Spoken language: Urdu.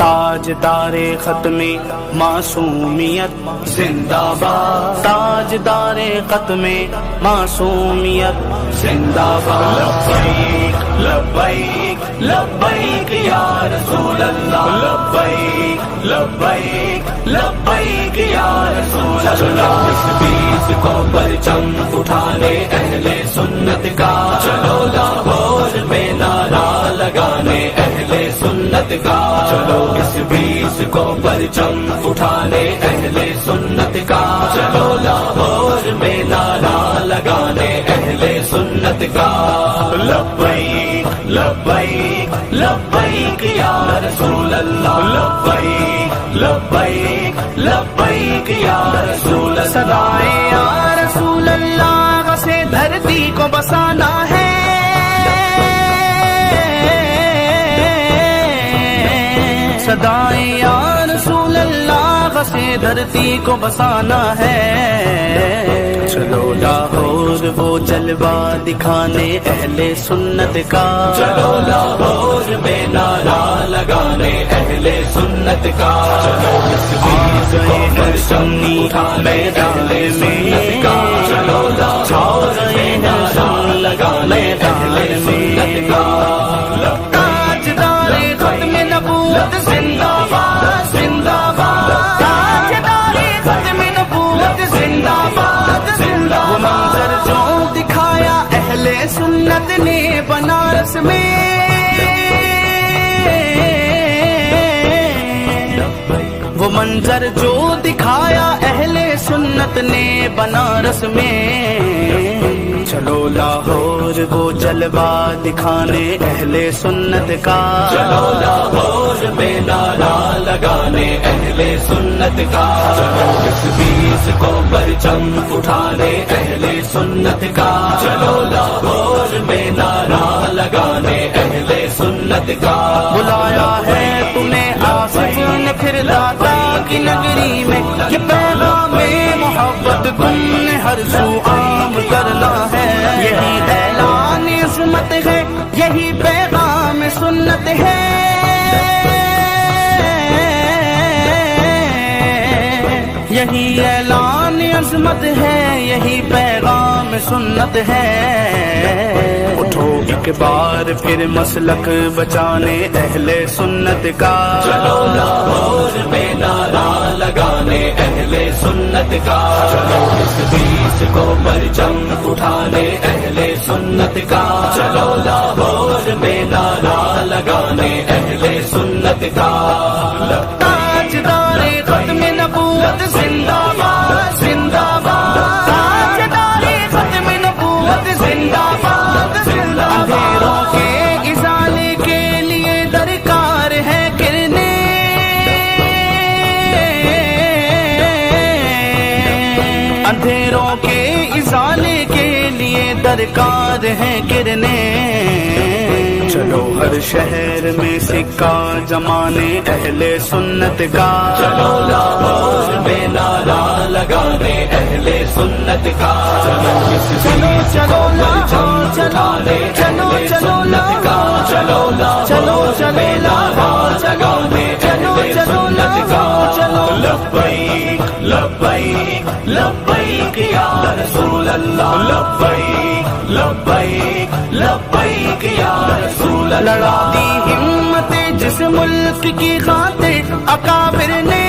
تاجدار ختم معصومیت زندہ باد، تاجدار ختم معصومیت زندہ باد۔ لبیک لبیک لبیک یا رسول اللہ، لبیک لبیک لبیک یا رسول اللہ۔ اس بیس کو پرچم اٹھانے اہل سنت کا، چلو لاہور میں نعرہ لگانے اہل سنت کا، چلو اس بیس کو پرچم اٹھانے اہل سنت کا، چلو لاہور میں نعرہ لگانے اہل سنت کا۔ لبیک لبیک لبیک یا رسول اللہ، لبیک لبیک لبیک یا رسول اللہ۔ صدائے یا رسول اللہ سے دھرتی کو بسانا ہے، صدائے یا رسول اللہ سے دھرتی کو بسانا ہے۔ چلو لاہور وہ جلوہ دکھانے اہل سنت کا، چلو لاہور میں نعرہ لگانے اہل سنت کا، چلو اس بیس کو پرچم اٹھانے اہل سنت کا، چلو لاہور میں نعرہ لگانے اہل سنت کا۔ تاجدار ختم نبوت زندہ باد، زندہ باد، تاجدار ختم نبوت زندہ باد، زندہ باد۔ وہ منظر جو دکھایا اہل سنت نے بنارس میں، وہ منظر جو دکھایا اہل سنت نے بنارس میں۔ چلو لاہور وہ جلوہ دکھانے اہل سنت کا، چلو لاہور میں نعرہ لگانے اہل سنت کا، چلو اس بیس کو پرچم اٹھانے اہل سنت کا، چلو لاہور میں نعرہ لگانے اہل سنت کا۔ بلایا ہے تمہیں آصف نے پھر داتا کی نگری میں، یہ پیغام محبت تم نے ہر سو عام کرنا ہے۔ یہی اعلان عظمت ہے، یہی پیغام سنت ہے، یہی اعلان عظمت ہے، یہی پیغام سنت ہے۔ اٹھو ایک بار پھر مسلک بچانے اہل سنت کا، چلو لاہور میں نعرہ لگانے اہل سنت کا، چلو اس بیس کو پرچم اٹھانے اہل سنت کا، چلو لاہور میں نعرہ لگانے اہل سنت کا۔ تاجدار ختم نبوت زندہ باد، زندہ باد، تاجدار ختم نبوت زندہ باد، زندہ باد۔ اندھیروں کے ازالے کے لیے درکار ہے کرنے، اندھیروں کے ازالے کے لیے درکار ہے کرنے۔ چلو ہر شہر میں سکہ جمانے اہل سنت کا، چلو لاہور میں نعرہ لگانے اہل سنت کا، چلو اس بیس کو پرچم اٹھانے اہل سنت کا، چلو لاہور میں نعرہ لگانے اہل سنت کا۔ لبیک لبیک لبیک یا رسول اللہ، لبیک لبیک لبیک یا رسول اللہ۔ لڑا دی ہمت جس ملک کی خاطر اکابر نے،